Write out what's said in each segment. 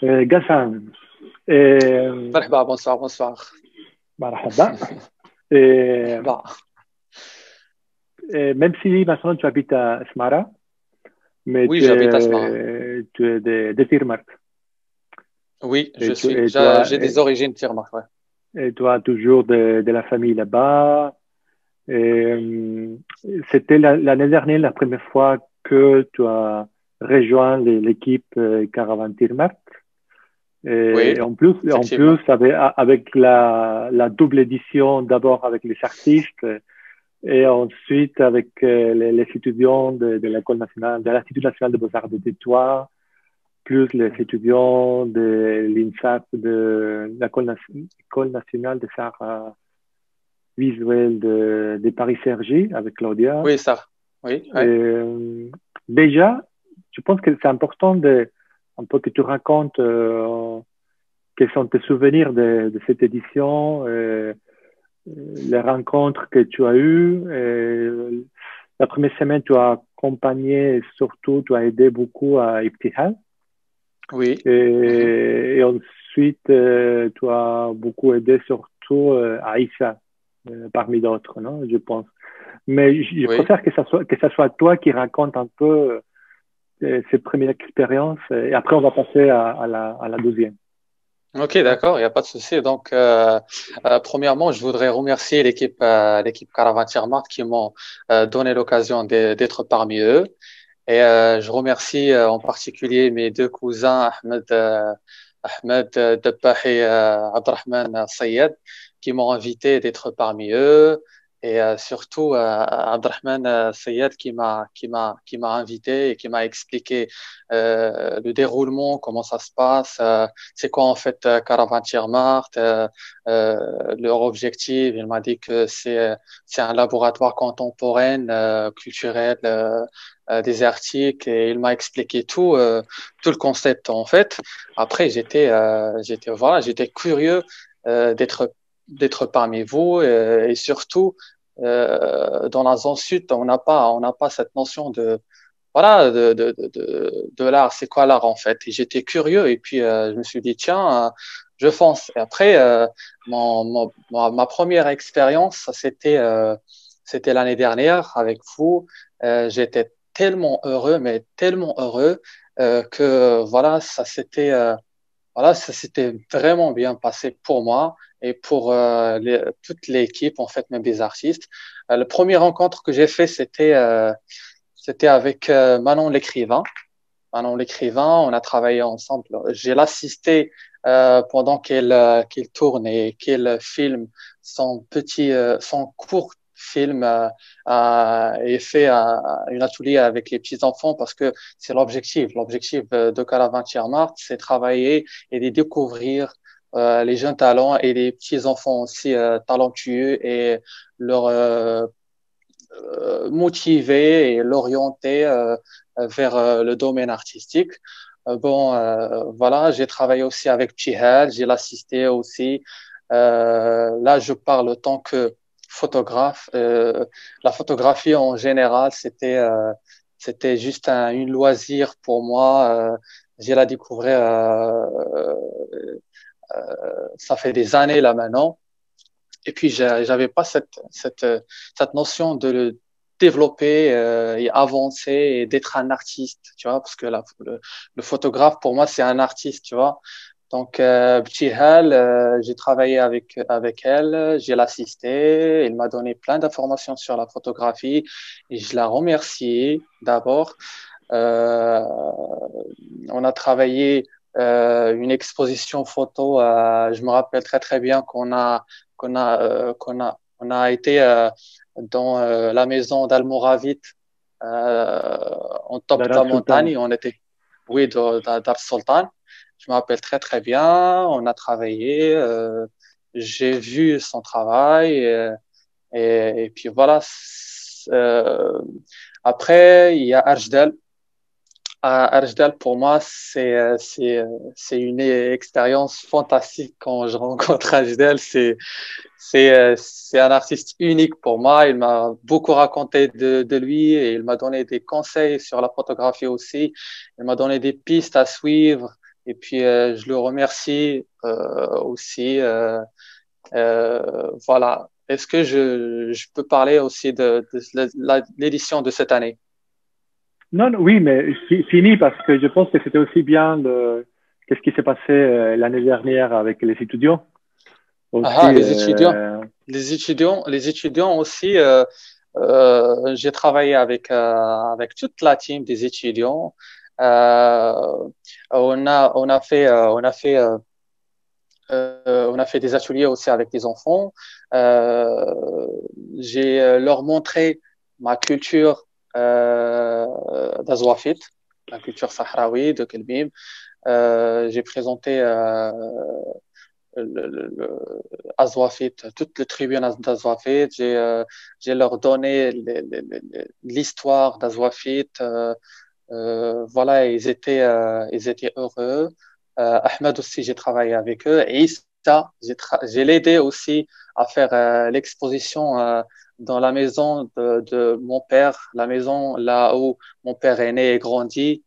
Ghassan, euh, Marhaba, bonsoir, bonsoir. marhaba. Et, Bah, même si maintenant tu habites à Smara, mais oui, j'habite à Smara. tu es de Tirmat. Oui, Et tu, et toi, j'ai des origines turques, ouais. et toi, toujours de la famille là-bas. Et, c'était l'année dernière la première fois que tu as rejoint l'équipe Caravan Tirmat. Et Oui, en plus effectivement. avec la double édition, d'abord avec les artistes et ensuite avec les étudiants de l'École nationale, de l'Institut national de beaux-arts de Tétouan, plus les étudiants de l'INSAP, de l'École nationale des arts visuels de Paris-Cergy avec Claudia. Oui, ça. Oui, Et, ouais. déjà, je pense que c'est important un peu que tu racontes quels sont tes souvenirs de cette édition, les rencontres que tu as eues. La première semaine, tu as accompagné et surtout, tu as aidé beaucoup à Ibtihal. Oui. Mhm. Et ensuite, tu as beaucoup aidé surtout à Aïcha, parmi d'autres, non, je pense. Mais je Oui. préfère que ça soit toi qui raconte un peu cette première expérience. Et après, on va passer à la deuxième. Ok, d'accord, il n'y a pas de souci. Donc, premièrement, je voudrais remercier l'équipe Caravan Tiermart qui m'ont donné l'occasion d'être parmi eux. Et je remercie en particulier mes deux cousins, Ahmed Dabbah et Abdrahman Sayed, qui m'ont invité d'être parmi eux. Et surtout, Abdrahman Sayed qui m'a invité et qui m'a expliqué le déroulement, comment ça se passe, c'est quoi en fait Caravan Tiermart, leur objectif. Il m'a dit que c'est un laboratoire contemporain, culturel, désertique, et il m'a expliqué tout le concept en fait. Après, j'étais curieux d'être parmi vous et surtout dans la zone sud, on n'a pas cette notion de voilà de l'art. C'est quoi l'art en fait? Et j'étais curieux et puis je me suis dit tiens, je fonce. Et après, ma première expérience, c'était l'année dernière avec vous. J'étais tellement heureux, mais tellement heureux que voilà, ça s'était vraiment bien passé pour moi et pour toute l'équipe, en fait, même des artistes. Le premier rencontre que j'ai fait, c'était avec Manon l'écrivain. Manon l'écrivain, on a travaillé ensemble. J'ai l'assisté pendant qu'elle tourne et qu'elle filme son court film et fait une atelier avec les petits enfants parce que c'est l'objectif. L'objectif de Caravane Mart, c'est travailler et de découvrir les jeunes talents et les petits enfants aussi talentueux et leur motiver et l'orienter vers le domaine artistique. Bon, voilà, j'ai travaillé aussi avec Chihal, j'ai l'assisté aussi. Là, je parle en tant que photographe. La photographie en général, c'était juste une loisir pour moi. J'ai la découvert, ça fait des années là maintenant. Et puis, j'avais pas cette notion de le développer et avancer et d'être un artiste, tu vois, parce que le photographe, pour moi, c'est un artiste, tu vois. Donc, Petit Hal, j'ai travaillé avec elle, j'ai l'assisté, elle m'a donné plein d'informations sur la photographie et je la remercie d'abord. Euh, on a travaillé une exposition photo. Je me rappelle très très bien qu'on a été dans la maison d'Almoravite en top de Dara la Sultan. montagne. On était, oui, d'Ar Sultan. Je me rappelle très très bien. On a travaillé. J'ai vu son travail et puis voilà. Après, il y a Arjdal. Arjdal, pour moi, c'est une expérience fantastique quand je rencontre Arjdal. C'est un artiste unique pour moi. Il m'a beaucoup raconté de lui et il m'a donné des conseils sur la photographie aussi. Il m'a donné des pistes à suivre Et puis, je le remercie aussi. Voilà. Est-ce que je peux parler aussi de l'édition de cette année? Non, non, oui, mais fini parce que je pense que c'était aussi bien qu'est-ce qui s'est passé l'année dernière avec les étudiants aussi. Ah, les étudiants aussi. J'ai travaillé avec toute la team des étudiants. On a fait des ateliers aussi avec les enfants. Euh, j'ai leur montré ma culture d'Azwafit, la culture sahraoui de Kelmim. J'ai présenté Azwafit, toute le tribune d'Azwafit. J'ai leur donné l'histoire d'Azwafit. Voilà, ils étaient heureux. Ahmed aussi, j'ai travaillé avec eux. Et Issa, j'ai l'aidé aussi à faire l'exposition dans la maison de mon père, la maison là où mon père est né et grandi.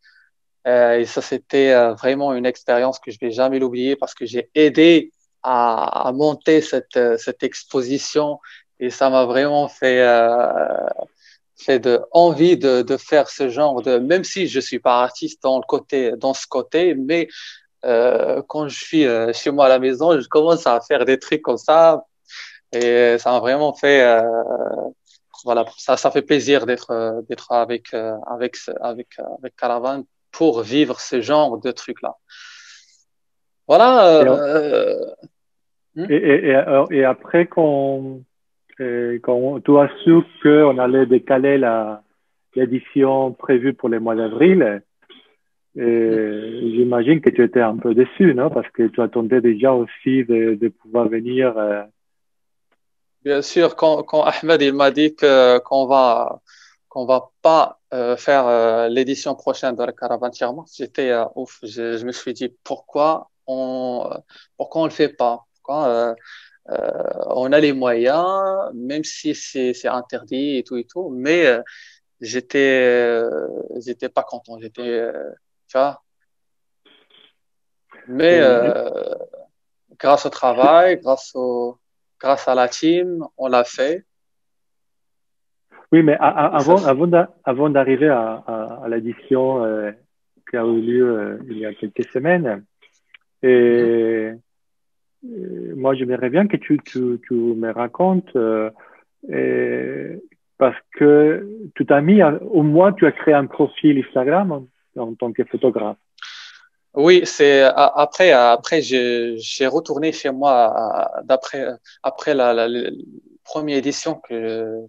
Et ça, c'était vraiment une expérience que je vais jamais l'oublier parce que j'ai aidé à monter cette exposition et ça m'a vraiment fait envie de faire ce genre de, même si je suis pas artiste dans ce côté, mais quand je suis chez moi à la maison, je commence à faire des trucs comme ça et ça m'a vraiment voilà, ça fait plaisir d'être avec Caravan pour vivre ce genre de trucs-là. Voilà. Et, Hmm? et après, quand tu as su qu'on allait décaler l'édition prévue pour le mois d'avril, j'imagine que tu étais un peu déçu, non? Parce que tu attendais déjà aussi de pouvoir venir. Bien sûr, quand Ahmed il m'a dit qu'on va pas faire l'édition prochaine de la Caravane Tiers-Monde, j'étais ouf. Je me suis dit pourquoi on le fait pas? On a les moyens, même si c'est interdit et tout, mais j'étais pas content. Tu vois, mais Oui, grâce au travail, grâce à la team, on l'a fait. oui, mais Et ça, avant d'arriver à l'édition qui a eu lieu il y a quelques semaines, Mhm. et, moi, j'aimerais bien que tu me racontes, parce que tu t'as mis, au moins, tu as créé un profil Instagram en tant que photographe. Oui, après j'ai retourné chez moi après la première édition que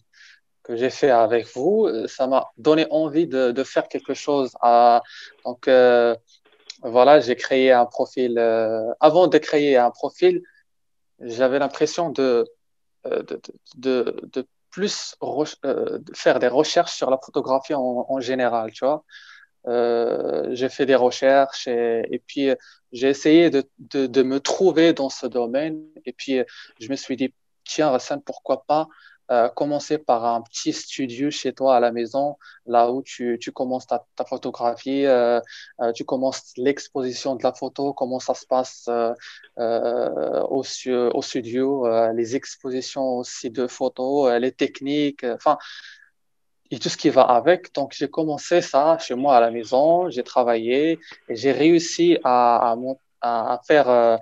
j'ai fait avec vous. Ça m'a donné envie de faire quelque chose. Donc voilà, j'ai créé un profil. Avant de créer un profil, j'avais l'impression de plus de faire des recherches sur la photographie en général, tu vois. J'ai fait des recherches et puis j'ai essayé de me trouver dans ce domaine. Et puis je me suis dit, tiens, Hassan, pourquoi pas commencer par un petit studio chez toi à la maison, là où tu commences ta photographie, tu commences l'exposition de la photo, comment ça se passe au studio, les expositions aussi de photos, les techniques, enfin et tout ce qui va avec. Donc, j'ai commencé ça chez moi à la maison, j'ai travaillé et j'ai réussi à faire, à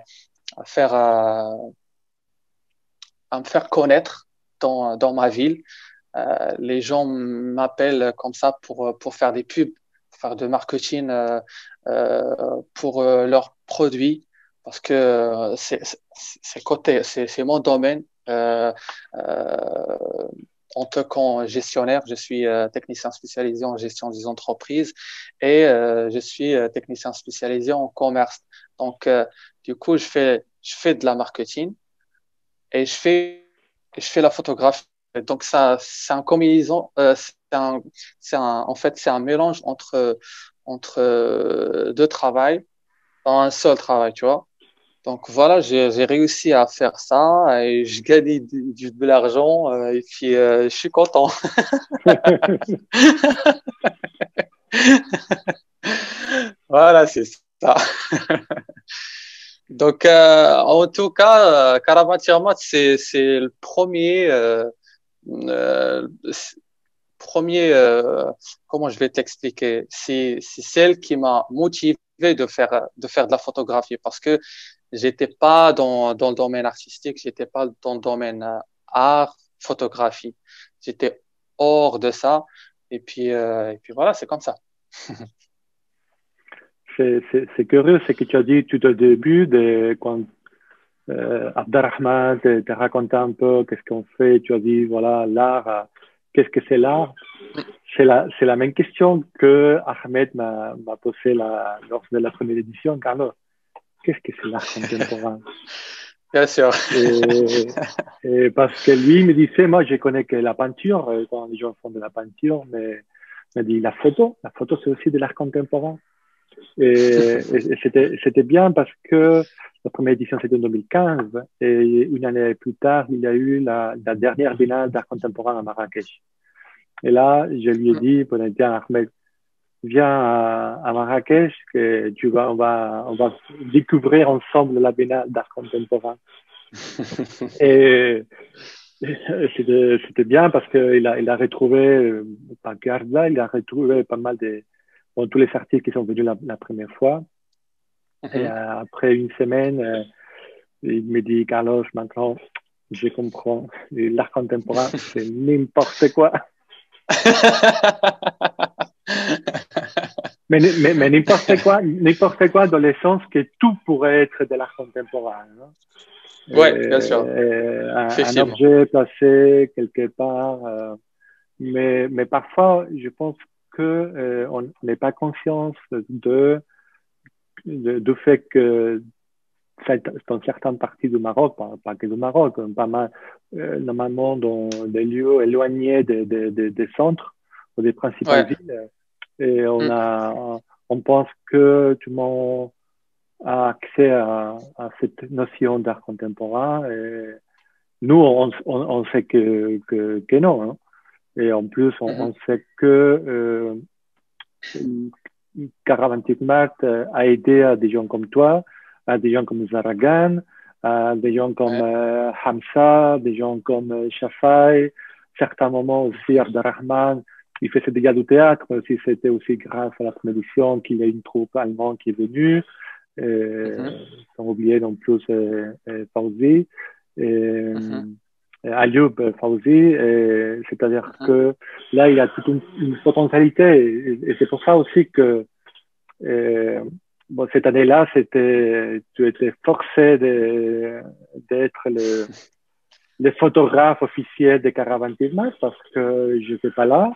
me faire connaître dans ma ville. Les gens m'appellent comme ça pour faire des pubs, pour faire de marketing pour leurs produits parce que c'est mon domaine. Euh, En tant que gestionnaire, je suis technicien spécialisé en gestion des entreprises et je suis technicien spécialisé en commerce. Donc, du coup, je fais de la marketing et je fais la photographie. Donc, ça, c'est un combinaison, en fait, c'est un mélange entre deux travails dans un seul travail, tu vois. Donc voilà, j'ai réussi à faire ça et je gagne de l'argent et puis je suis content. Voilà, c'est ça. Ça. Donc, en tout cas, Caravan Tirmat, c'est le euh, premier, comment je vais t'expliquer, c'est celle qui m'a motivé de faire de la photographie parce que j'étais pas dans le domaine artistique, j'étais pas dans le domaine art, photographie. J'étais hors de ça. Et puis voilà, c'est comme ça. C'est curieux, c'est que tu as dit tout au début, quand Abderrahman te raconté un peu qu'est-ce qu'on fait, tu as dit, voilà, l'art, qu'est-ce que c'est l'art? C'est la même question que Ahmed m'a posée lors de la première édition, Carlos. Qu'est-ce que c'est l'art contemporain? Bien sûr. Et, et parce que lui il me disait, moi je connais que la peinture, quand les gens font de la peinture, mais il m'a dit la photo c'est aussi de l'art contemporain. Et c'était bien parce que la première édition c'était en 2015 et une année plus tard il y a eu la dernière biennale d'art contemporain à Marrakech. Et là je lui ai dit, bon, tiens Ahmed, viens à Marrakech que on va découvrir ensemble la biennale d'art contemporain. Et c'était bien parce qu'il a retrouvé, par Garda, il a retrouvé pas mal bon, tous les artistes qui sont venus la première fois. Et après une semaine, il me dit, Carlos, maintenant, je comprends. L'art contemporain, c'est n'importe quoi. Mais n'importe quoi dans le sens que tout pourrait être de l'art contemporain. Hein. Ouais, bien sûr. Un Effectivement. objet placé quelque part. Mais parfois, je pense que on n'est pas conscient du fait que dans certaines parties du Maroc, pas que du Maroc, pas mal, normalement dans des lieux éloignés des centres ou des principales Ouais. villes, et Mm. on pense que tout le monde a accès à cette notion d'art contemporain. Et nous, on sait que non. Hein. Et en plus, Mhm. on sait que Caravantigmat a aidé à des gens comme toi, à des gens comme Zaragan, à des gens comme Ouais. Hamza, des gens comme Shafai, certains moments aussi Abderrahman. Il faisait déjà du théâtre, mais aussi c'était aussi grâce à la première édition qu'il y a une troupe allemande qui est venue. Mhm. Sans oublier non plus Fauzi. Mhm. Ayoub Fauzi, c'est-à-dire Mhm. que là, il a toute une potentialité. Et c'est pour ça aussi que bon, cette année-là, tu étais forcé d'être le photographe officiel de Caravantisme parce que je n'étais pas là.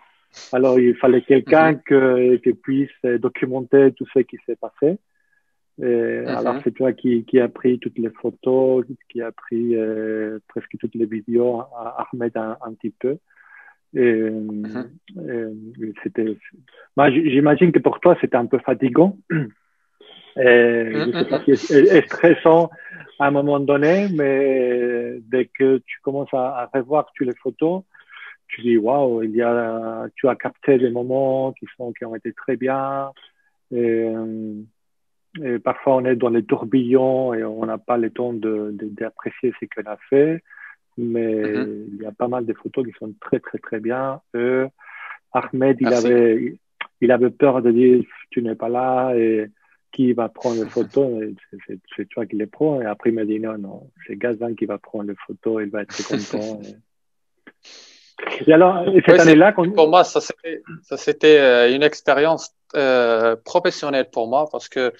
Alors, il fallait quelqu'un Mhm. qui puisse documenter tout ce qui s'est passé. Alors, Mhm. c'est toi qui a pris toutes les photos, qui a pris presque toutes les vidéos, Ahmed un petit peu. Et, Mhm. c'était, moi, j'imagine que pour toi, c'était un peu fatigant. Je ne sais pas Mhm. si est stressant à un moment donné, mais dès que tu commences à revoir toutes les photos, tu dis waouh, tu as capté des moments qui ont été très bien. Et, et parfois, on est dans les tourbillons et on n'a pas le temps d'apprécier ce qu'on a fait. Mais Mhm. il y a pas mal de photos qui sont très, très, très bien. Ahmed, Merci. il avait peur de dire tu n'es pas là et qui va prendre les photos. C'est toi qui les prends. Et après, il m'a dit non, non, c'est Gazan qui va prendre les photos, il va être content. Et alors, Oui, cette année-là, pour moi, ça c'était une expérience professionnelle pour moi parce que,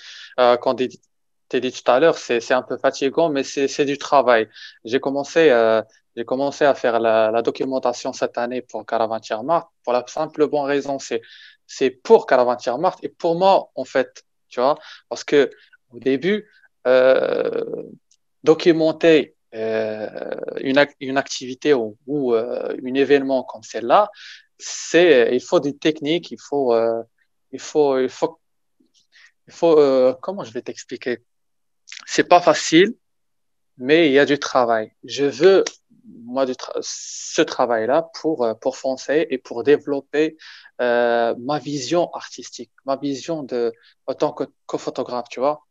quand t'es dit tout à l'heure, c'est un peu fatigant, mais c'est du travail. J'ai commencé, euh, j'ai commencé à faire la documentation cette année pour Caravan Mart pour la simple bonne raison, c'est pour Caravan Mart et pour moi, en fait, tu vois, parce que au début, euh, documenter une activité ou un événement comme celle-là, il faut des techniques, il faut, il faut, comment je vais t'expliquer? C'est pas facile, mais il y a du travail. Je veux ce travail-là pour foncer et pour développer ma vision artistique, ma vision en tant que photographe, tu vois.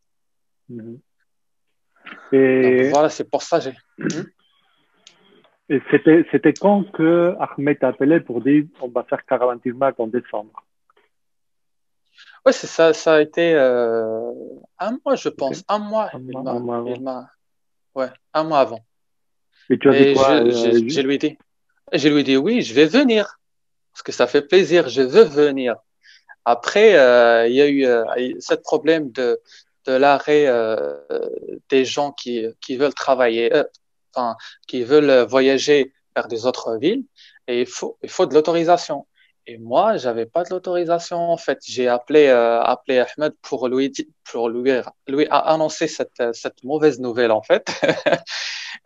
Mhm. Donc Et, voilà, c'est pour ça que j'ai. Hmm. et c'était quand que Ahmed t'a appelé pour dire on va faire Caravantirmac en décembre? Ouais, c'est ça, ça a été un mois, je Ok. pense. Un mois, Un mois il avant. m'a, ouais, un mois avant. Et tu as dit Et quoi? je lui ai dit oui, je vais venir parce que ça fait plaisir, je veux venir. Après, il y a eu ce problème de l'arrêt des gens qui veulent travailler, enfin, qui veulent voyager vers des autres villes, et il faut de l'autorisation. Et moi, j'avais pas de l'autorisation en fait. J'ai appelé Ahmed pour lui annoncer cette mauvaise nouvelle en fait.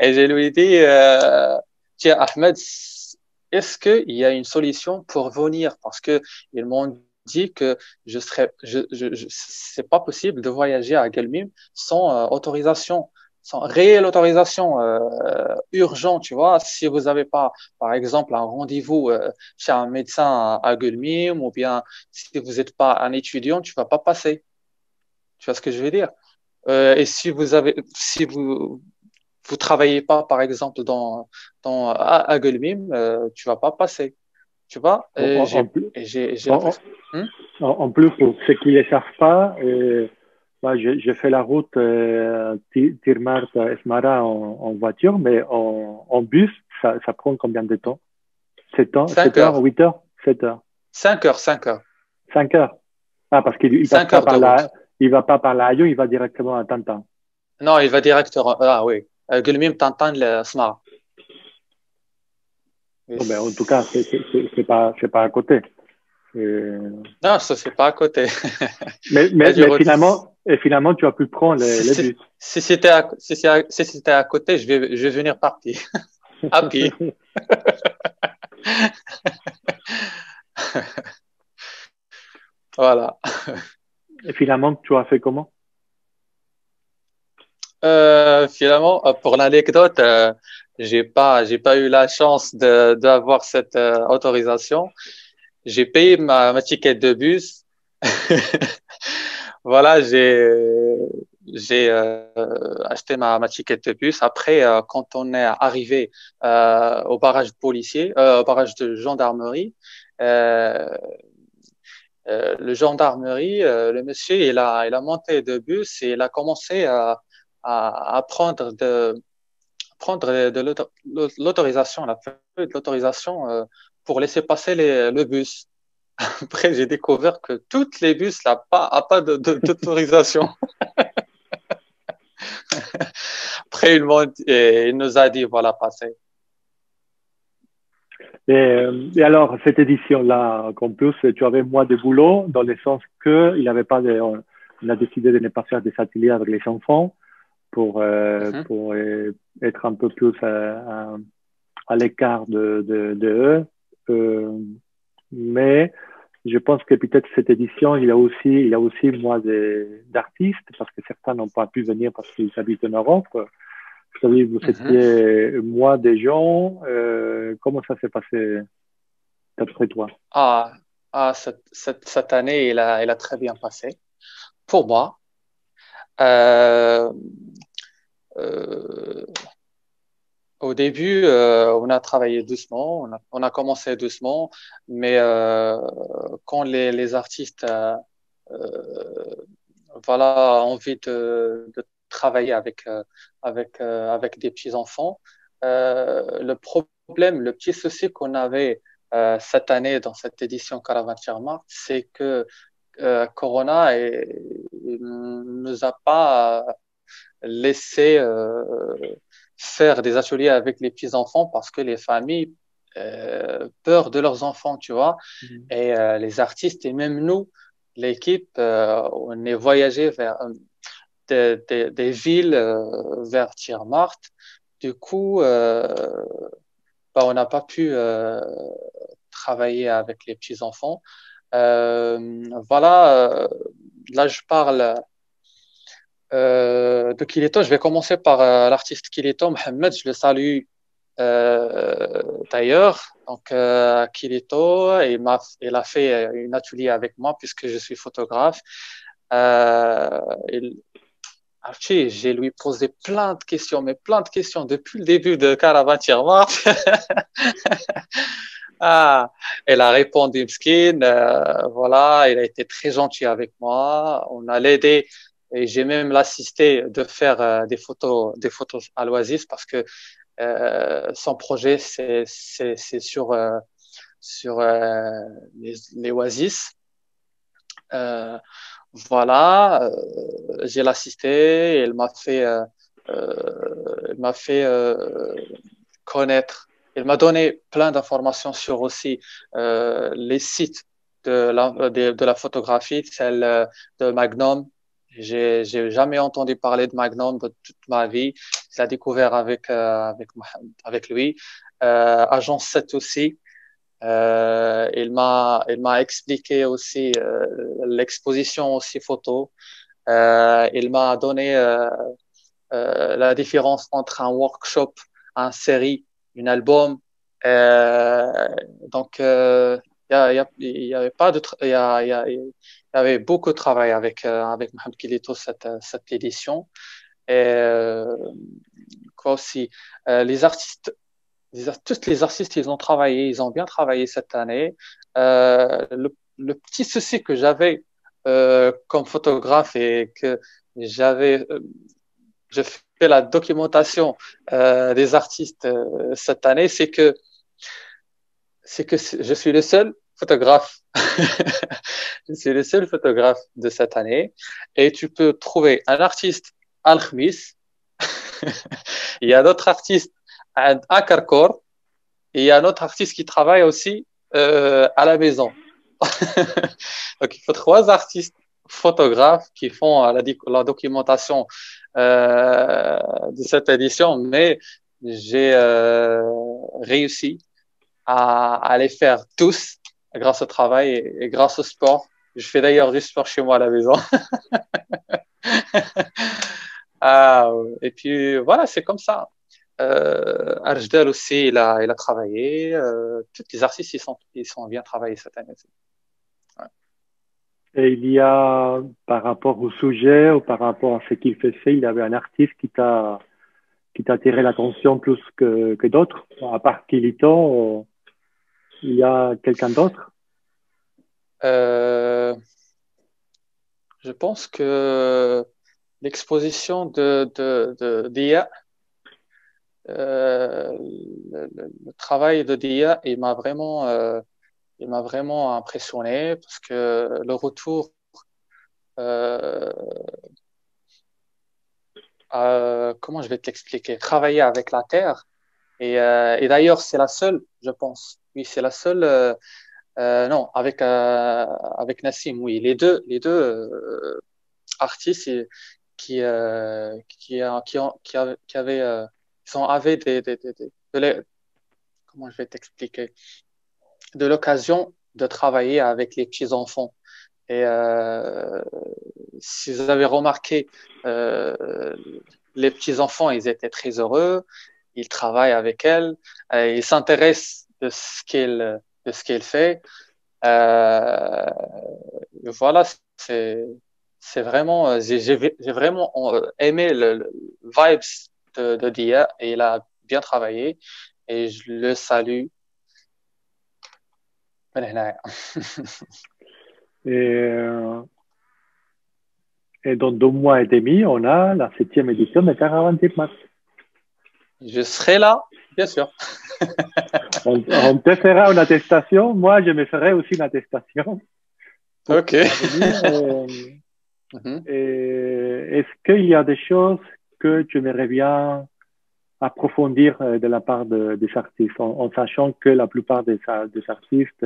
Et je lui ai dit, tiens Ahmed, est-ce qu'il y a une solution pour venir? Parce que ils m'ont dit que c'est pas possible de voyager à Guelmim sans autorisation, sans réelle autorisation urgente, tu vois. Si vous n'avez pas, par exemple, un rendez-vous chez un médecin à Guelmim, ou bien si vous n'êtes pas un étudiant, tu vas pas passer. Tu vois ce que je veux dire? Et si vous travaillez pas, par exemple, à Guelmim, tu vas pas passer. Tu vois? En, en, en plus, J'ai en, l'impression. Hmm. en plus, pour ceux qui ne le savent pas, bah, j'ai fait la route Tirmart-Esmara en voiture, mais en bus, ça prend combien de temps? 5 7 heures, heures. 8 heures? 7 heures. 5 heures, 5 heures. 5 heures. Ah, parce qu'il il passe 5 pas heures de par route. il va pas par la Hayo, il va directement à Tantan. Non, il va directement. Ah oui. Gulmim t'entends le smart. Bon, ben, en tout cas, c'est pas à côté. Euh, Non, ça, c'est pas à côté. Il y a du mais route. finalement, tu as pu prendre les bus. Si c'était à côté, je vais venir par pied. À pied. Voilà. Et finalement, tu as fait comment? Finalement, pour l'anecdote, j'ai pas eu la chance d'avoir cette autorisation. J'ai payé ma ticket de bus. Voilà, j'ai acheté ma ticket de bus. Après, quand on est arrivé au barrage de policiers, au barrage de gendarmerie, euh, le gendarmerie, le monsieur, il a monté de bus et il a commencé à prendre de l'autorisation, la feuille de l'autorisation pour laisser passer le bus. Après, j'ai découvert que toutes les bus n'ont pas d'autorisation. Après, il nous a dit, voilà, passez. Et alors, cette édition-là, en plus, tu avais moins de boulot, dans le sens que il avait pas de, on a décidé de ne pas faire des ateliers avec les enfants Mhm, pour être un peu plus à l'écart de eux. Euh, mais je pense que peut-être cette édition, il y a aussi moins d'artistes, parce que certains n'ont pas pu venir parce qu'ils habitent en Europe. Vous savez, vous mhm. étiez moins des gens. Comment ça s'est passé d'après toi? Ah, cette année, il a très bien passé. Pour moi, euh, euh, au début, on a travaillé doucement, on a commencé doucement, mais quand les artistes euh, voilà, envie de travailler avec des petits-enfants, le problème, le petit souci qu'on avait cette année dans cette édition Caravane Mart, c'est que Corona nous a pas laissé faire des ateliers avec les petits-enfants parce que les familles peur de leurs enfants, tu vois. Mhm. Et les artistes et même nous, l'équipe, on est voyagé vers des villes vers Tiermart. Du coup, bah, on n'a pas pu travailler avec les petits-enfants. Voilà, là je parle de Kileto. Je vais commencer par l'artiste Kileto, Mohamed. Je le salue D'ailleurs, donc Kilito, il a fait un atelier avec moi puisque je suis photographe. Euh, il- Archie, j'ai lui posé plein de questions, mais plein de questions depuis le début de Caravan-Tirmar. Ah, elle a répondu, Mskin, voilà, il a été très gentil avec moi. On a l'aidé et j'ai même l'assisté de faire des photos à l'Oasis parce que son projet c'est sur les Oasis. Euh, voilà, j'ai l'assisté, elle m'a fait connaître. Elle m'a donné plein d'informations sur aussi les sites de la photographie, celle de Magnum. J'ai jamais entendu parler de Magnum de toute ma vie. Je l'ai découvert avec lui. Agence 7 aussi. Il m'a expliqué aussi l'exposition aussi photo. Il m'a donné la différence entre un workshop, un série, un album. Euh, donc, il y avait pas de, il y avait beaucoup de travail avec Mohamed Kilito cette édition. Et quoi aussi, les artistes tous les artistes, ils ont travaillé, ils ont bien travaillé cette année. Le petit souci que j'avais comme photographe et que j'avais, je fais la documentation des artistes cette année, je suis le seul photographe. Je suis le seul photographe de cette année. Et tu peux trouver un artiste Al-Khamis. Il y a d'autres artistes à Carcor. Et il y a un autre artiste qui travaille aussi à la maison. Donc, il faut trois artistes photographes qui font la documentation de cette édition, mais j'ai réussi à les faire tous grâce au travail et grâce au sport. Je fais d'ailleurs du sport chez moi à la maison. Et puis voilà, c'est comme ça. Arjdal aussi, il a travaillé. Tous les artistes, ils sont bien travaillés cette année. Ouais. Et il y a, par rapport au sujet ou par rapport à ce qu'il faisait, il y avait un artiste qui t'a attiré l'attention plus que d'autres, à part Kilito, il y a quelqu'un d'autre? Euh, je pense que l'exposition d'IA, le travail de Dia, il m'a vraiment impressionné parce que le retour euh, comment je vais t'expliquer, travailler avec la terre. Et d'ailleurs, c'est la seule, je pense. Oui, c'est la seule. Non, avec Nassim, oui. Les deux artistes qui avaient, avaient comment je vais t'expliquer, de l'occasion de travailler avec les petits enfants. Et si vous avez remarqué, euh, les petits enfants, ils étaient très heureux. Ils travaillent avec elle. Ils s'intéressent de ce qu'elle fait. Euh, voilà, c'est, c'est vraiment, j'ai vraiment aimé le vibes de Dia et il a bien travaillé et je le salue. Et, euh, et dans 2 mois et demi, on a la 7e édition de Caravan Mars. Je serai là, bien sûr. On te fera une attestation. Moi, je me ferai aussi une attestation pour Ok. pouvoir venir. Mhm. Et est-ce qu'il y a des choses que tu aimerais bien approfondir de la part des artistes, en sachant que la plupart des artistes,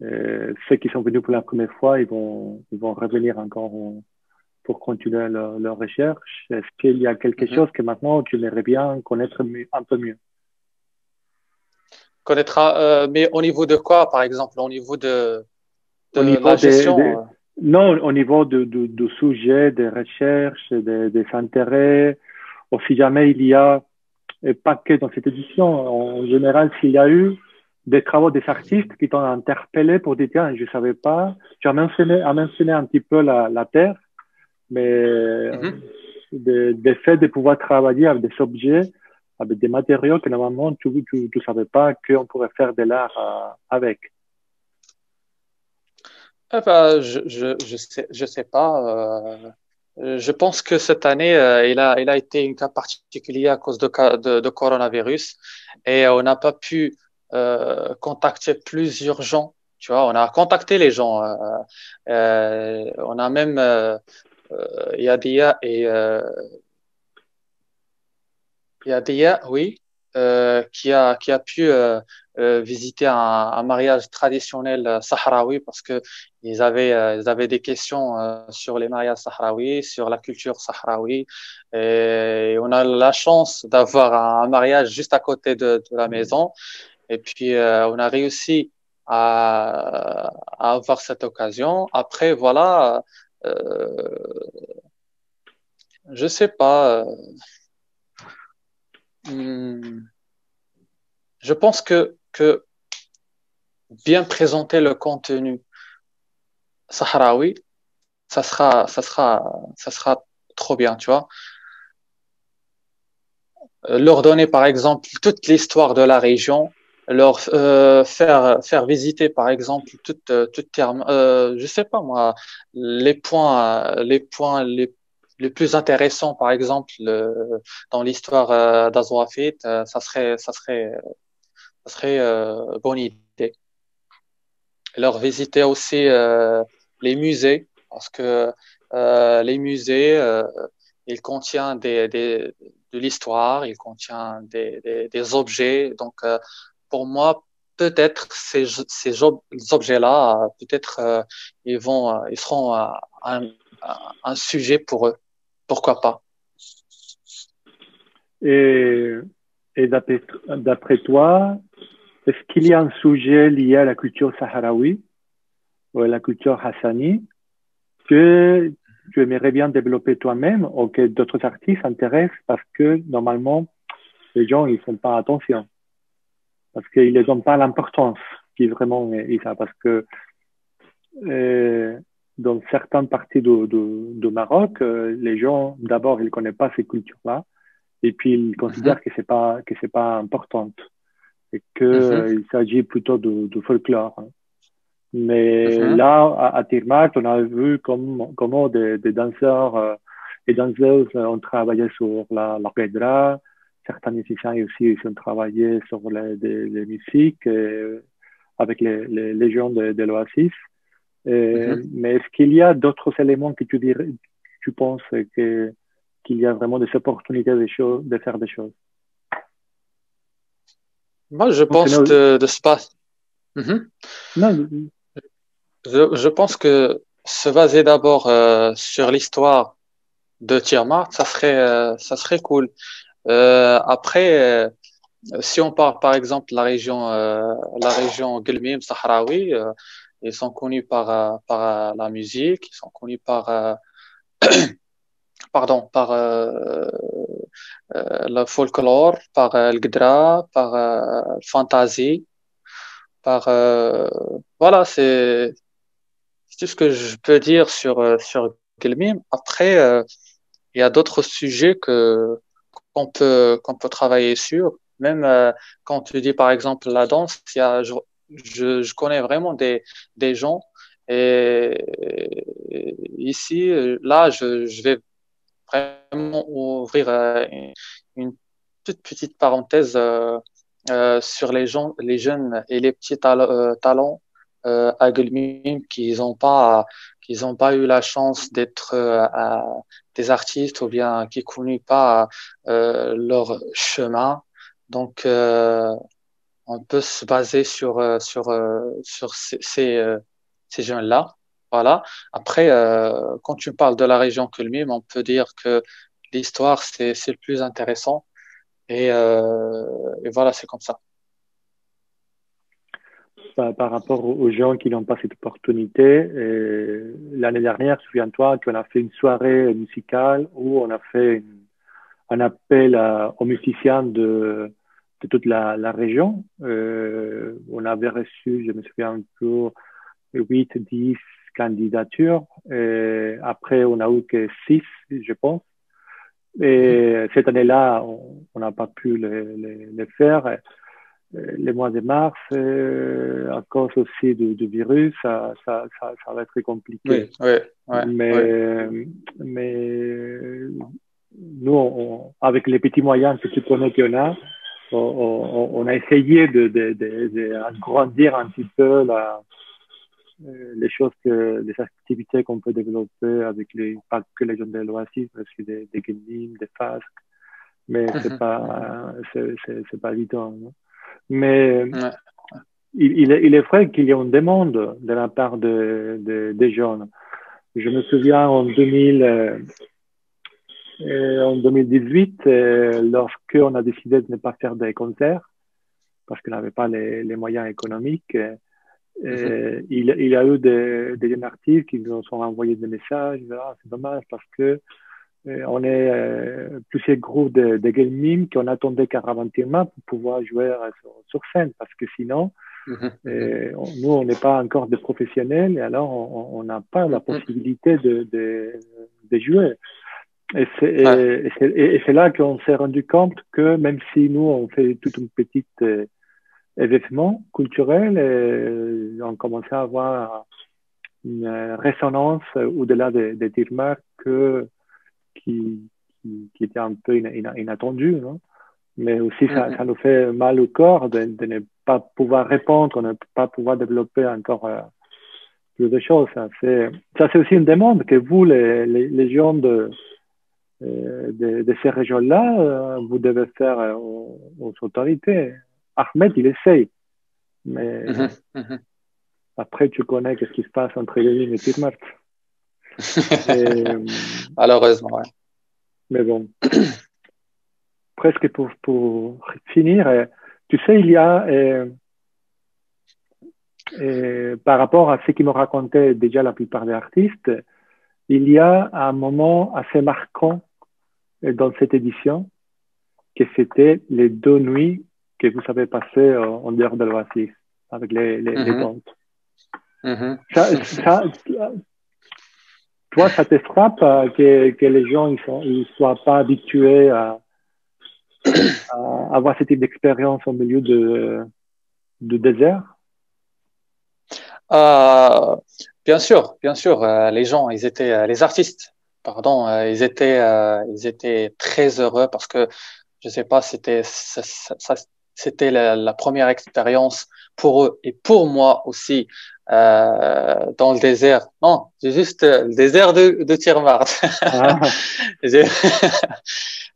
ceux qui sont venus pour la première fois, ils vont revenir encore pour continuer leur recherche. Est-ce qu'il y a quelque Mhm. chose que maintenant tu aimerais bien connaître un peu mieux? Connaîtra, mais au niveau de quoi, par exemple? Au niveau Au de la niveau gestion? non, au niveau du sujet, des recherches, des intérêts, ou si jamais il y a et pas que dans cette édition. En général, s'il y a eu des travaux des artistes qui t'ont interpellé pour dire, tiens, je ne savais pas. Tu as mentionné un petit peu la Terre, mais Mhm. des faits de pouvoir travailler avec des objets, avec des matériaux que normalement tu ne savais pas qu'on pourrait faire de l'art avec. Eh ben, je sais pas. Je pense que cette année, il a été un cas particulier à cause de coronavirus et on n'a pas pu contacter plusieurs gens. Tu vois, on a contacté les gens. On a même Yadia Yadia, oui, qui a pu visiter un mariage traditionnel sahraoui parce que ils avaient des questions sur les mariages sahraouis, sur la culture sahraoui. Et on a la chance d'avoir un mariage juste à côté de la maison. Et puis, on a réussi à avoir cette occasion. Après, voilà, euh, je sais pas. Hmm, je pense que bien présenter le contenu sahraoui, ça sera trop bien, tu vois. Leur donner, par exemple, toute l'histoire de la région, leur faire visiter, par exemple, toute terme, je sais pas moi, les points les plus intéressants, par exemple, dans l'histoire d'Azwafit, ça serait bonne idée. Leur visiter aussi les musées, parce que les musées, ils contiennent de l'histoire, ils contiennent des objets. Donc, pour moi, peut-être objets-là, peut-être ils seront un sujet pour eux. Pourquoi pas? Et, et d'après toi, est-ce qu'il y a un sujet lié à la culture sahraoui ou à la culture hassani que tu aimerais bien développer toi-même ou que d'autres artistes s'intéressent parce que normalement, les gens, ils font pas attention, parce qu'ils ne donnent pas l'importance qui est vraiment est ça, parce que euh, dans certaines parties du Maroc, les gens, d'abord, ils ne connaissent pas ces cultures-là, et puis ils Mhm, considèrent que c'est pas importante, et que, mhm, il s'agit plutôt de folklore. Mais mhm, là, à Tirmat, on a vu comment des danseurs et danseuses ont travaillé sur l'orchestre. Certains musiciens aussi ils ont travaillé sur les musiques avec les gens de l'Oasis. mhm. Mais est-ce qu'il y a d'autres éléments que tu penses qu'il y a vraiment des opportunités de faire des choses? Moi, je pense Fonctionner- de ce pas. Mhm. Non, Je pense que se baser d'abord sur l'histoire de Tiamat, ça serait cool. Après, si on part par exemple de la région Gulmim, Sahraoui, ils sont connus par la musique, ils sont connus par le folklore, par le Gdra, par le fantasy, par voilà, c'est tout ce que je peux dire sur Gulmim. Après, il y a d'autres sujets qu'on peut travailler sur. Même quand tu dis par exemple la danse, je connais vraiment des gens et ici, là, je vais vraiment ouvrir une toute petite parenthèse sur les gens, les jeunes et les petits talents à Gulmim qu'ils ont pas eu la chance d'être des artistes ou bien qui connus pas leur chemin. Donc, on peut se baser sur ces jeunes-là. Voilà. Après, quand tu parles de la région Culmim, on peut dire que l'histoire, c'est le plus intéressant. Et voilà, c'est comme ça. par rapport aux gens qui n'ont pas cette opportunité. L'année dernière, souviens-toi qu'on a fait une soirée musicale où on a fait un appel aux musiciens de toute la région. On avait reçu, je me souviens un peu, 8, 10 candidatures. Et après, on n'a eu que 6, je pense. Et cette année-là, on n'a pas pu les faire. Les mois de mars, à cause aussi du virus, ça va être compliqué. Oui, oui, ouais, ouais. Mais nous, avec les petits moyens que tu connais qu'on a, on a essayé d'agrandir un petit peu les choses les activités qu'on peut développer avec pas que les gens de loisirs, mais aussi des gaming, des fasques. Mais c'est pas évident, non? Mais Ouais. il est vrai qu'il y a une demande de la part des jeunes. Je me souviens en 2018, lorsqu'on a décidé de ne pas faire des concerts, parce qu'on n'avait pas les moyens économiques, il y a eu des jeunes artistes qui nous ont envoyé des messages. Ah, c'est dommage parce que on est plusieurs groupes de gaming qu'on attendait caravancièrement pour pouvoir jouer sur scène, parce que sinon, nous, on n'est pas encore des professionnels et alors on n'a pas la possibilité de jouer. Et c'est là qu'on s'est rendu compte que même si nous, on fait toute une petite événement culturel, on commençait à avoir une résonance au-delà des tirs qui était un peu inattendu, non? Mais aussi, ça nous fait mal au corps de ne pas pouvoir répondre, de ne pas pouvoir développer encore plus de choses. Ça, c'est aussi une demande que vous, les gens de ces régions-là, vous devez faire aux autorités. Ahmed, il essaye, mais après, tu connais ce qui se passe entre Léline et Tirmat. Malheureusement, ouais. Mais bon, presque pour finir, tu sais, il y a, par rapport à ce qui me racontaient déjà la plupart des artistes, il y a un moment assez marquant dans cette édition, que c'était les 2 nuits que vous avez passées en dehors de l'Oasis, avec les tentes. Toi, ça te frappe que les gens ils soient pas habitués à avoir ce type d'expérience au milieu de désert? Bien sûr, bien sûr. Les gens, les artistes, pardon, ils étaient très heureux parce que je sais pas, c'était la première expérience pour eux et pour moi aussi dans le désert. Non, c'est juste le désert de Tirmart. Ah.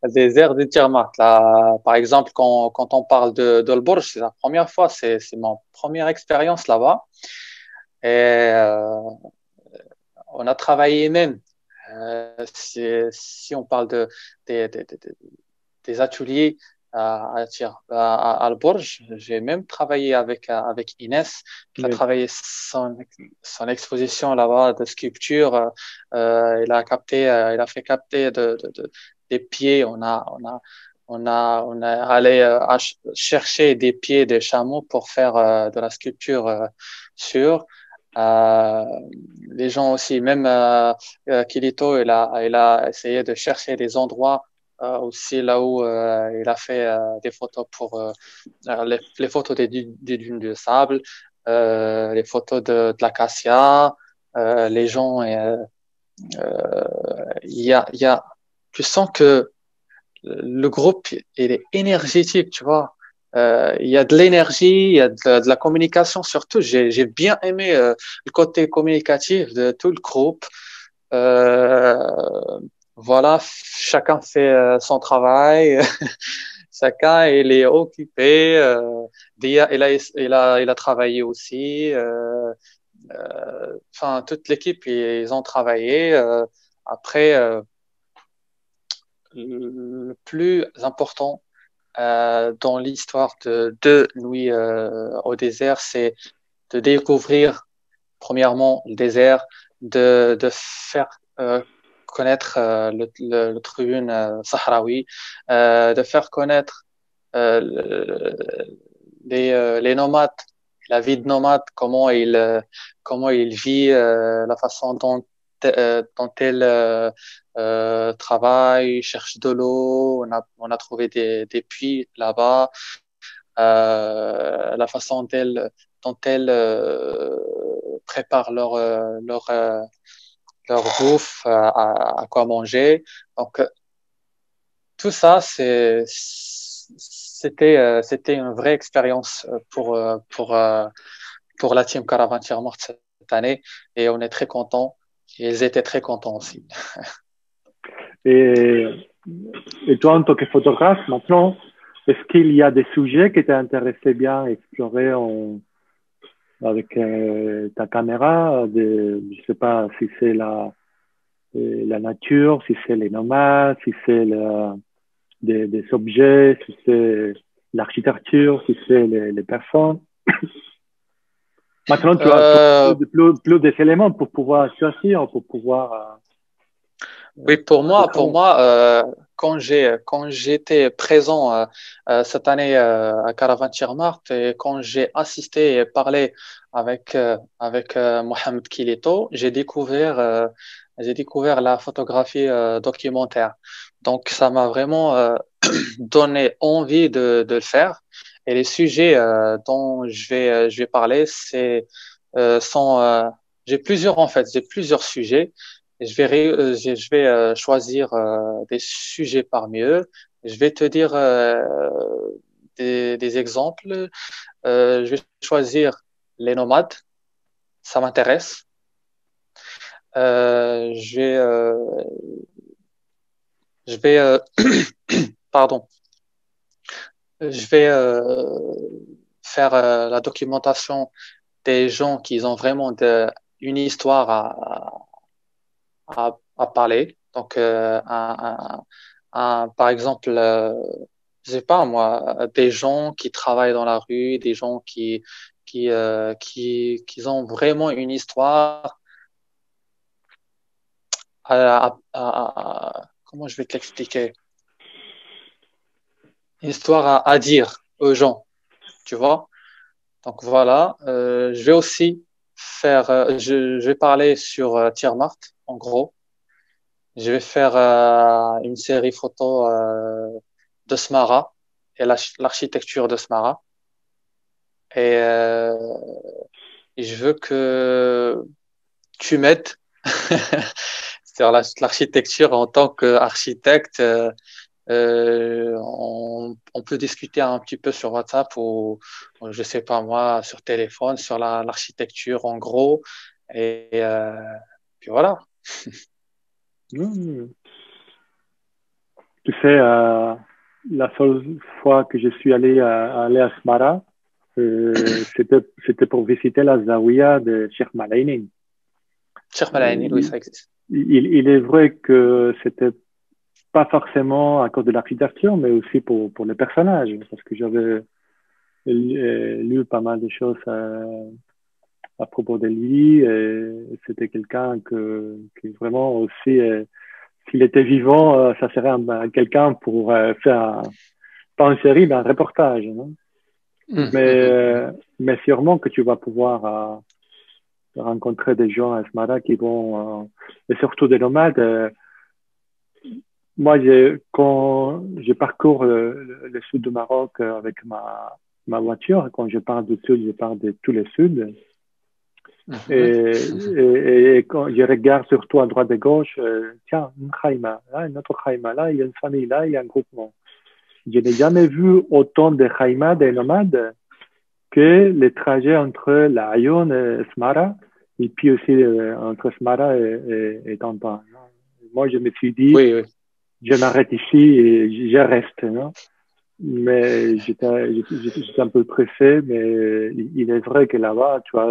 Le désert de Tirmart. Là, par exemple, quand on parle de l'Borj, c'est la première fois, c'est mon première expérience là-bas. Et on a travaillé même. Si on parle des ateliers à Alborg. J'ai même travaillé avec Inès, qui a travaillé son exposition là-bas de sculpture. Il a fait capter des pieds. On a allé chercher des pieds de chameaux pour faire de la sculpture sur. Les gens aussi, même Kilito, il a essayé de chercher des endroits aussi là où il a fait des photos pour les photos des dunes de sable, les photos de l'acacia, les gens. Tu sens que le groupe il est énergétique, tu vois. Il y a de l'énergie, il y a de la communication surtout. J'ai bien aimé le côté communicatif de tout le groupe. Euh, voilà, chacun fait son travail, chacun il est occupé. Dia, il a travaillé aussi. Enfin, toute l'équipe, ils ont travaillé. Après, le plus important dans l'histoire de deux nuits au désert, c'est de découvrir premièrement le désert, de faire connaître le tribune sahraoui, de faire connaître les nomades, la vie de nomade, comment il vit, la façon dont elle travaille, cherche de l'eau. On a trouvé des puits là-bas, la façon dont elle prépare leur bouffe, à quoi manger. Donc, tout ça, c'était une vraie expérience pour la team Caravane Tiers-Morte cette année et on est très contents. Ils étaient très contents aussi. Et, et toi, en tant que photographe, maintenant, est-ce qu'il y a des sujets qui t'intéressaient bien à explorer avec ta caméra? Je ne sais pas si c'est la nature, si c'est les nomades, si c'est des objets, si c'est l'architecture, si c'est les personnes. Maintenant, tu as plus des éléments pour pouvoir choisir, pour pouvoir. Oui, pour moi, quand j'étais présent cette année à Caravane Tirmart et quand j'ai assisté et parlé avec Mohamed Kilito, j'ai découvert la photographie documentaire. Donc, ça m'a vraiment donné envie de le faire. Et les sujets dont je vais parler, sont, j'ai plusieurs en fait, j'ai plusieurs sujets. Et je vais choisir des sujets parmi eux. Je vais te dire des exemples. Je vais choisir les nomades. Ça m'intéresse. Euh, je vais, euh, je vais, pardon, je vais faire la documentation des gens qui ont vraiment une histoire à parler. Donc, par exemple, je sais pas moi, des gens qui travaillent dans la rue, des gens qui ont vraiment une histoire comment je vais t'expliquer? Une histoire à dire aux gens, tu vois? Donc voilà, je vais aussi je vais parler sur Tiermart, en gros. Je vais faire une série photo de Smara et l'architecture de Smara. Et, et je veux que tu m'aides sur l'architecture en tant qu'architecte. On peut discuter un petit peu sur WhatsApp ou je sais pas moi, sur téléphone, sur l'architecture en gros. Et puis voilà. Mmh. Tu sais, la seule fois que je suis allé à Smara, c'était pour visiter la Zawiya de Sheikh Malaini. Cheikh Malaini, oui, ça existe. Il est vrai que c'était pas forcément à cause de l'architecture, mais aussi pour les personnages, parce que j'avais lu pas mal de choses à propos de lui, et c'était quelqu'un qui vraiment aussi, s'il était vivant, ça serait quelqu'un pour faire pas une série, mais un reportage. Non? Mais sûrement que tu vas pouvoir rencontrer des gens à Smara qui vont, et surtout des nomades. Moi, quand je parcours le sud du Maroc avec ma voiture, quand je parle du sud, je parle de tout le sud. Et quand je regarde surtout à droite et gauche, tiens, une khaïma, là, une autre khaïma, là, il y a une famille, là, il y a un groupement. Je n'ai jamais vu autant de khaïmas, des nomades, que les trajets entre la Ayoun et Smara, et puis aussi entre Smara et Tampa. Moi, je me suis dit, Oui, oui. je m'arrête ici et je reste. Non? Mais j'étais un peu pressé, mais il est vrai que là-bas, tu as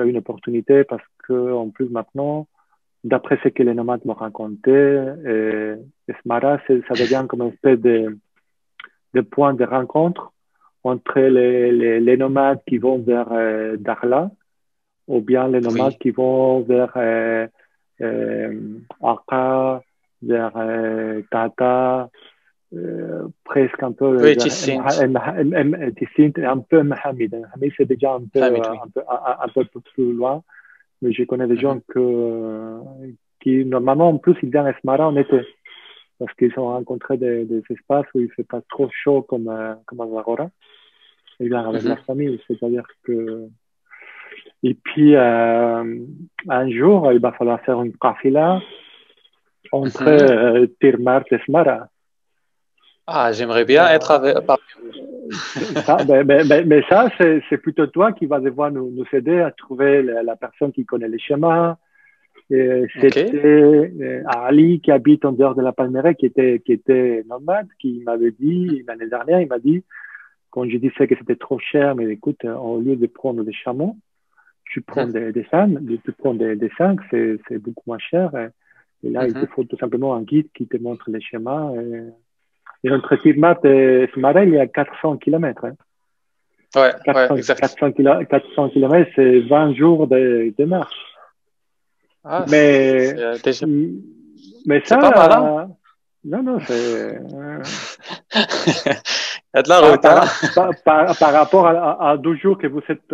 une opportunité parce que en plus maintenant, d'après ce que les nomades m'ont raconté, Smara, ça devient comme une espèce de point de rencontre entre les nomades qui vont vers Dakhla ou bien les nomades Oui. qui vont vers Aka, vers Tata, presque un peu Oui, vers Tissint, Tessint et un peu Mohamed. Mohamed, c'est déjà Hamid, oui. un peu plus loin, mais je connais des gens Mhm, qui, normalement, en plus, ils viennent à Smara en été, parce qu'ils ont rencontré des espaces où il ne fait pas trop chaud comme à Zagora. Ils viennent avec mhm, la famille, c'est-à-dire que. Et puis, un jour, il va falloir faire une kafila entre mhm. Tirmart et Smara. Ah, j'aimerais bien être Euh, parmi Ça, mais ça, c'est plutôt toi qui vas devoir nous aider à trouver la personne qui connaît les schémas. eux. OK. C'était Ali qui habite en dehors de la Palmeraie, qui était nomade, qui m'avait dit, l'année dernière, il m'a dit, quand je disais que c'était trop cher, mais écoute, au lieu de prendre des chameaux, tu prends Mhm, des sangs, tu prends des sangs, c'est beaucoup moins cher. Et là, il te mhm. faut tout simplement un guide qui te montre les schémas. Et entre Tirmat et Smara, il y a 400 kilomètres. Hein. Ouais, ouais, exact. 400 km, c'est 20 jours de marche. Ah, Mais, déjà, mais c'est pas mal, hein? ça, non, non, c'est Il y a de la route, hein? par rapport à 12 jours que vous êtes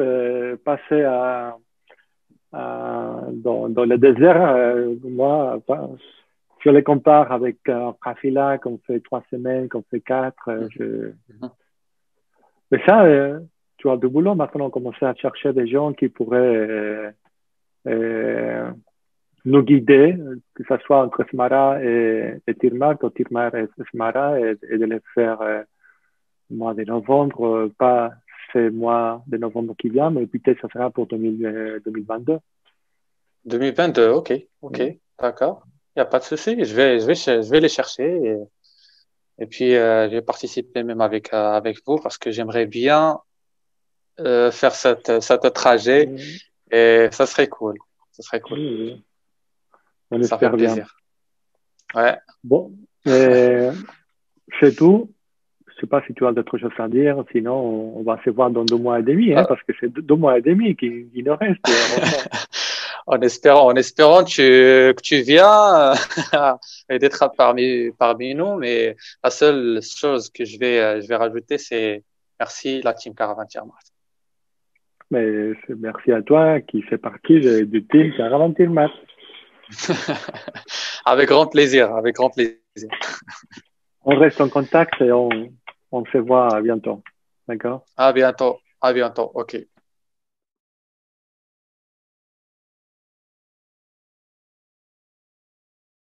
passé dans le désert, moi, je les compare avec Kafila, qu'on fait 3 semaines, qu'on fait 4. Mhm, mhm. Mais ça, tu as du boulot maintenant, on commence à chercher des gens qui pourraient euh, nous guider, que ce soit entre Smara et Tirmar, ou Tirmar et Smara, et de les faire au mois de novembre, pas ce mois de novembre qui vient, mais peut-être ça sera pour 2022. 2022, OK, OK, d'accord. Il n'y a pas de souci. Je vais les chercher et puis je vais participer même avec vous parce que j'aimerais bien faire cette trajet Oui, et ça serait cool. Ça serait cool. oui, on Ça fait espère bien. plaisir. Ouais. Bon, c'est tout. Je ne sais pas si tu as d'autres choses à dire, sinon on va se voir dans 2 mois et demi, hein, Euh, parce que c'est 2 mois et demi qui nous reste encore. en espérant que tu viens et d'être parmi nous, mais la seule chose que je vais rajouter, c'est merci la team Caravane Mart. Mais merci à toi qui fait partie du team Caravan Match. Avec grand plaisir, avec grand plaisir. On reste en contact et on se voit bientôt. D'accord? À bientôt, OK.